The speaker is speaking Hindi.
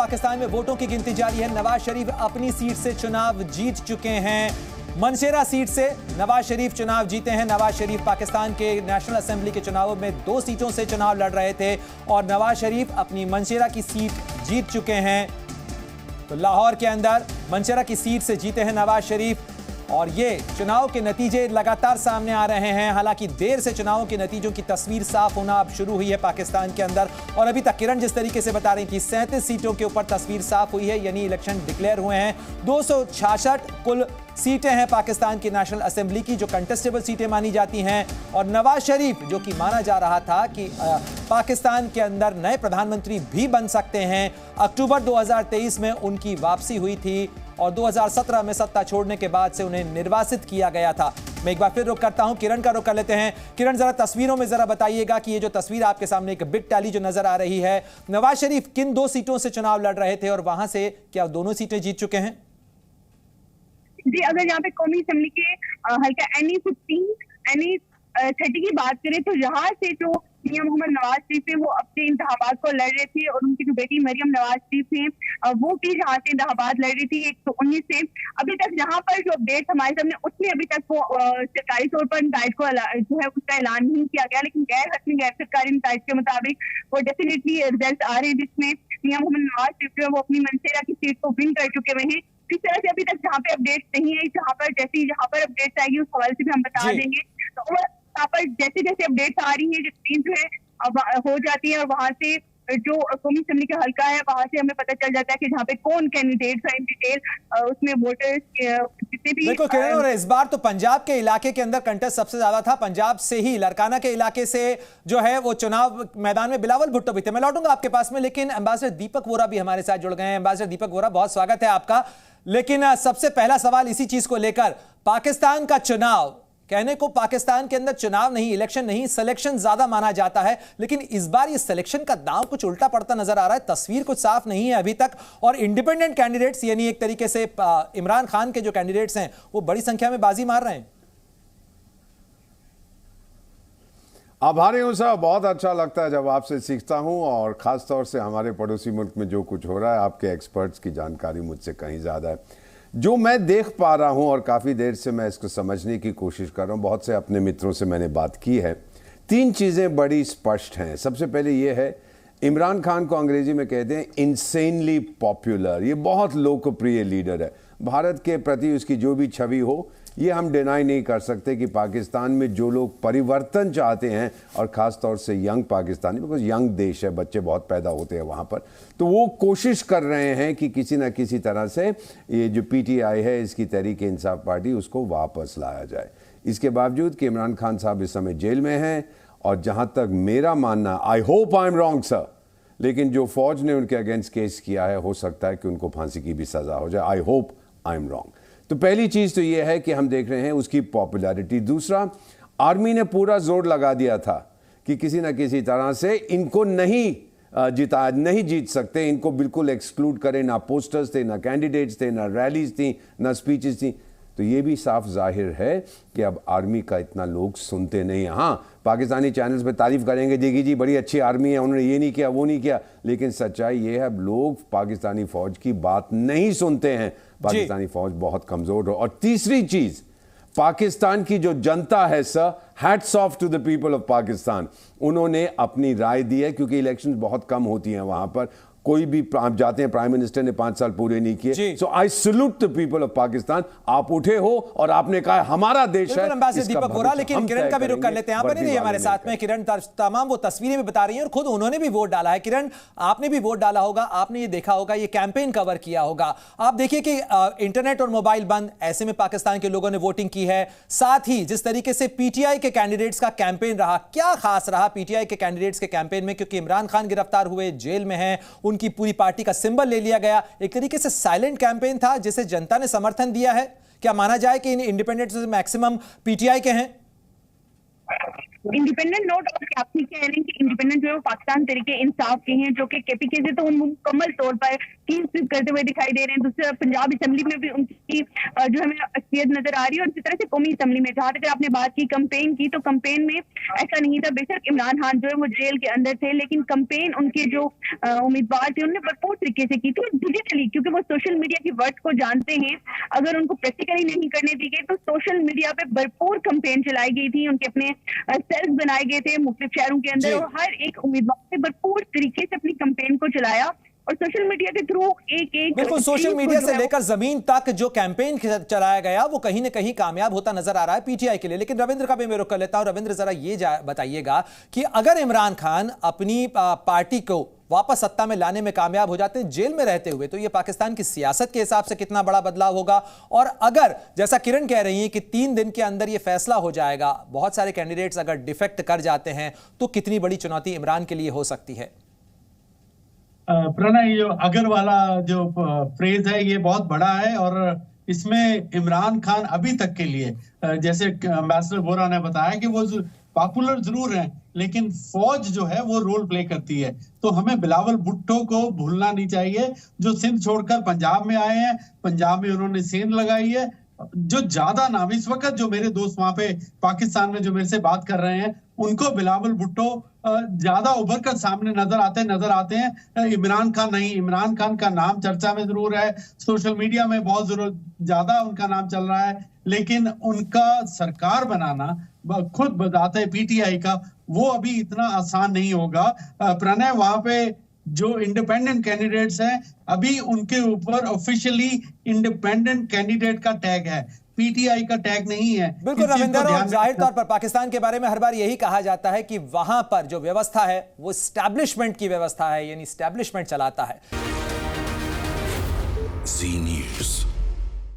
पाकिस्तान में वोटों की गिनती जारी है। नवाज शरीफ अपनी सीट से चुनाव जीत चुके हैं। मनसेरा सीट से नवाज शरीफ चुनाव जीते हैं। नवाज शरीफ पाकिस्तान के नेशनल असेंबली के चुनावों में 2 सीटों से चुनाव लड़ रहे थे और नवाज शरीफ अपनी मनसेरा की सीट जीत चुके हैं। तो लाहौर के अंदर मनसेरा की सीट से जीते हैं नवाज शरीफ और ये चुनाव के नतीजे लगातार सामने आ रहे हैं। हालांकि देर से चुनावों के नतीजों की तस्वीर साफ होना अब शुरू हुई है पाकिस्तान के अंदर और अभी तक किरण जिस तरीके से बता रही थी 37 सीटों के ऊपर तस्वीर साफ हुई है, यानी इलेक्शन डिक्लेयर हुए हैं। 266 कुल सीटें हैं पाकिस्तान की नेशनल असेंबली की जो कंटेस्टेबल सीटें मानी जाती हैं और नवाज शरीफ जो कि माना जा रहा था कि पाकिस्तान के अंदर नए प्रधानमंत्री भी बन सकते हैं। अक्टूबर 2023 में उनकी वापसी हुई थी और 2017 में सत्ता छोड़ने के बाद से उन्हें निर्वासित किया गया था। मैं एक बार फिर रुक करता हूं, किरण का रुक कर लेते हैं। किरण, जरा तस्वीरों में जरा बताइएगा कि ये जो तस्वीर आपके सामने एक बिग टैली जो नजर आ रही है, नवाज शरीफ किन 2 सीटों से चुनाव लड़ रहे थे और वहां से क्या दोनों सीटें जीत चुके हैं? जी, अगर यहाँ पे कौमी असेंबली के हल्का NE 15 NE 30 की बात करें तो यहाँ से जो मियां मोहम्मद नवाज शरीफ है वो अपने इंतखाबात को लड़ रहे थे और उनकी जो बेटी मरियम नवाज शरीफ है वो भी यहाँ से इंतखाबात लड़ रही थी 119 से। अभी तक यहाँ पर जो अपडेट हमारे सामने उसमें अभी तक वो सरकारी तौर पर नतैज को जो है उसका ऐलान नहीं किया गया, लेकिन गैर हतमी गैर सरकारी नतैज के मुताबिक वो डेफिनेटली रिजल्ट आ रहे हैं जिसमें मियां मोहम्मद नवाज शरीफ जो है वो अपनी मनसेरा की सीट को विन कर चुके हुए हैं। इस तरह से अभी तक जहाँ पे अपडेट नहीं है, जहाँ पर अपडेट्स आएगी उस हवाले से भी हम बता देंगे। तो यहाँ पर जैसे जैसे अपडेट्स आ रही है जो स्क्रीन जो है हो जाती है और वहाँ से जो कौमी असेंबली का हल्का है वहाँ से हमें पता चल जाता है कि जहाँ पे कौन कैंडिडेट्स हैं इन डिटेल उसमें वोटर्स जितने भी। बिल्कुल किरण, और इस बार तो पंजाब के इलाके के अंदर कंटेस्ट सबसे ज्यादा था। पंजाब से ही लड़काना के इलाके से जो है वो चुनाव मैदान में बिलावल भुट्टो भी थे। मैं लौटूंगा आपके पास में, लेकिन एम्बेसडर दीपक वोरा भी हमारे साथ जुड़ गए हैं। एम्बेसडर दीपक वोरा, बहुत स्वागत है आपका। लेकिन सबसे पहला सवाल इसी चीज को लेकर, पाकिस्तान का चुनाव, कहने को पाकिस्तान के अंदर चुनाव नहीं, इलेक्शन नहीं, सिलेक्शन ज्यादा माना जाता है, लेकिन इस बार ये सिलेक्शन का दांव कुछ उल्टा पड़ता नजर आ रहा है। तस्वीर कुछ साफ नहीं है अभी तक और इंडिपेंडेंट कैंडिडेट्स यानी एक तरीके से इमरान खान के जो कैंडिडेट्स हैं वो बड़ी संख्या में बाजी मार रहे हैं। आभारी हूं साहब, बहुत अच्छा लगता है जब आपसे सीखता हूं और ख़ास तौर से हमारे पड़ोसी मुल्क में जो कुछ हो रहा है आपके एक्सपर्ट्स की जानकारी मुझसे कहीं ज़्यादा है। जो मैं देख पा रहा हूं और काफ़ी देर से मैं इसको समझने की कोशिश कर रहा हूं, बहुत से अपने मित्रों से मैंने बात की है, 3 चीज़ें बड़ी स्पष्ट हैं। सबसे पहले ये है, इमरान खान को अंग्रेजी में कहते हैं इंसेनली पॉपुलर। ये बहुत लोकप्रिय लीडर है। भारत के प्रति उसकी जो भी छवि हो, ये हम डिनाई नहीं कर सकते कि पाकिस्तान में जो लोग परिवर्तन चाहते हैं और ख़ास तौर से यंग पाकिस्तानी, बिकॉज यंग देश है, बच्चे बहुत पैदा होते हैं वहाँ पर, तो वो कोशिश कर रहे हैं कि किसी न किसी तरह से ये जो PTI है, इसकी तहरीक इंसाफ पार्टी, उसको वापस लाया जाए। इसके बावजूद कि इमरान खान साहब इस समय जेल में हैं और जहाँ तक मेरा मानना, I hope I am wrong sir, लेकिन जो फौज ने उनके अगेंस्ट केस किया है, हो सकता है कि उनको फांसी की भी सज़ा हो जाए। I hope I am wrong. तो पहली चीज़ तो ये है कि हम देख रहे हैं उसकी पॉपुलैरिटी। दूसरा, आर्मी ने पूरा जोर लगा दिया था कि किसी न किसी तरह से इनको नहीं जीत सकते, इनको बिल्कुल एक्सक्लूड करें। ना पोस्टर्स थे, ना कैंडिडेट्स थे, ना रैलीज थी, ना स्पीचेस थी। तो ये भी साफ जाहिर है कि अब आर्मी का इतना लोग सुनते नहीं हैं। हाँ, पाकिस्तानी चैनल्स पे तारीफ करेंगे, देखिए जी बड़ी अच्छी आर्मी है, उन्होंने ये नहीं किया, वो नहीं किया, लेकिन सच्चाई ये है अब लोग पाकिस्तानी फौज की बात नहीं सुनते हैं। पाकिस्तानी फौज बहुत कमजोर हो। और तीसरी चीज, पाकिस्तान की जो जनता है sir, hats off to the people of Pakistan, उन्होंने अपनी राय दी है, क्योंकि इलेक्शंस बहुत कम होती हैं वहां पर। कोई भी आप जाते हैं, प्राइम मिनिस्टर ने 5 साल पूरे नहीं किए। So I salute the people of Pakistan. आप उठे हो और आपने कहा हमारा देश है। दीपक वोरा, लेकिन किरण का भी रुख कर लेते हैं। यहाँ पर नहीं हमारे साथ में किरण तमाम वो तस्वीरें भी बता रही हैं और खुद उन्होंने भी वोट डाला है। किरण, आपने भी वोट डाला होगा, आपने ये देखा होगा, ये कैंपेन कवर किया होगा। आप देखिए कि इंटरनेट और मोबाइल बंद, ऐसे में पाकिस्तान के लोगों ने वोटिंग की है। साथ ही जिस तरीके से PTI के कैंडिडेट्स का कैंपेन रहा, क्या खास रहा PTI के कैंडिडेट्स के कैंपेन में? क्योंकि इमरान खान गिरफ्तार हुए, जेल में हैं, उनकी पूरी पार्टी का सिंबल ले लिया गया। एक तरीके से साइलेंट कैंपेन था जिसे जनता ने समर्थन दिया है। क्या माना जाए कि इन इंडिपेंडेंट से मैक्सिमम PTI के हैं? इंडिपेंडेंट नोट और आप ठीक कह रहे हैं कि इंडिपेंडेंट जो है वो पाकिस्तान तरीके इंसाफ के हैं, जो कि केपीके से तो मुकम्मल तौर पर कीज करते हुए दिखाई दे रहे हैं। दूसरा पंजाब असेंबली में भी उनकी जो हमें अक्सियत नजर आ रही है, और इसी तरह से कौमी असेंबली में। जहां तक आपने बात की कंपेन की, तो कंपेन में ऐसा नहीं था। बेशक इमरान खान जो है वो जेल के अंदर थे, लेकिन कंपेन उनके जो उम्मीदवार थे उन्होंने भरपूर तरीके से की थी, डिजिटली, क्योंकि वो सोशल मीडिया की वर्ड को जानते हैं। अगर उनको प्रैक्टिकली नहीं करने दी गई तो सोशल मीडिया पे भरपूर कंपेन चलाई गई थी, उनके अपने सेल्स बनाए गए थे मुख्तलिफ शहरों के अंदर, और हर एक उम्मीदवार ने भरपूर तरीके से अपनी कंपेन को चलाया, और सोशल मीडिया के थ्रू एक बिल्कुल सोशल मीडिया से लेकर जमीन तक जो कैंपेन चलाया गया वो कहीं ना कहीं कामयाब होता नजर आ रहा है पीटीआई के लिए। लेकिन रविंद्र का भी मैं रुख कर लेता हूं। रविंद्र, जरा ये बताइएगा कि अगर इमरान खान अपनी पार्टी को वापस सत्ता में लाने में कामयाब हो जाते हैं जेल में रहते हुए, तो ये पाकिस्तान की सियासत के हिसाब से कितना बड़ा बदलाव होगा? और अगर जैसा किरण कह रही है कि 3 दिन के अंदर ये फैसला हो जाएगा, बहुत सारे कैंडिडेट्स अगर डिफेक्ट कर जाते हैं, तो कितनी बड़ी चुनौती इमरान के लिए हो सकती है? प्रणय, ये अगर वाला जो फ्रेज है ये बहुत बड़ा है, और इसमें इमरान खान अभी तक के लिए, जैसे एम्बेसडर वोरा ने बताया कि वो पॉपुलर जरूर हैं, लेकिन फौज जो है वो रोल प्ले करती है। तो हमें बिलावल भुट्टो को भूलना नहीं चाहिए, जो सिंध छोड़कर पंजाब में आए हैं, पंजाब में उन्होंने सेंध लगाई है। जो ज्यादा नाम इस वक्त जो मेरे दोस्त वहां पे पाकिस्तान में जो मेरे से बात कर रहे हैं, उनको बिलावल भुट्टो ज्यादा उभर कर सामने नजर आते हैं। इमरान खान नहीं। इमरान खान का नाम चर्चा में जरूर है, सोशल मीडिया में बहुत ज्यादा उनका नाम चल रहा है, लेकिन उनका सरकार बनाना खुद बताते हैं पीटीआई का, वो अभी इतना आसान नहीं होगा। प्रणय, वहां पे जो इंडिपेंडेंट कैंडिडेट्स हैं, अभी उनके ऊपर ऑफिशियली इंडिपेंडेंट कैंडिडेट का टैग है, पीटीआई का टैग नहीं है। बिल्कुल रविंदर, और जाहिर तौर पर पाकिस्तान के बारे में हर बार यही कहा जाता है कि वहां पर जो व्यवस्था है वो एस्टैब्लिशमेंट की व्यवस्था है, यानी एस्टैब्लिशमेंट चलाता है। जी न्यूज़।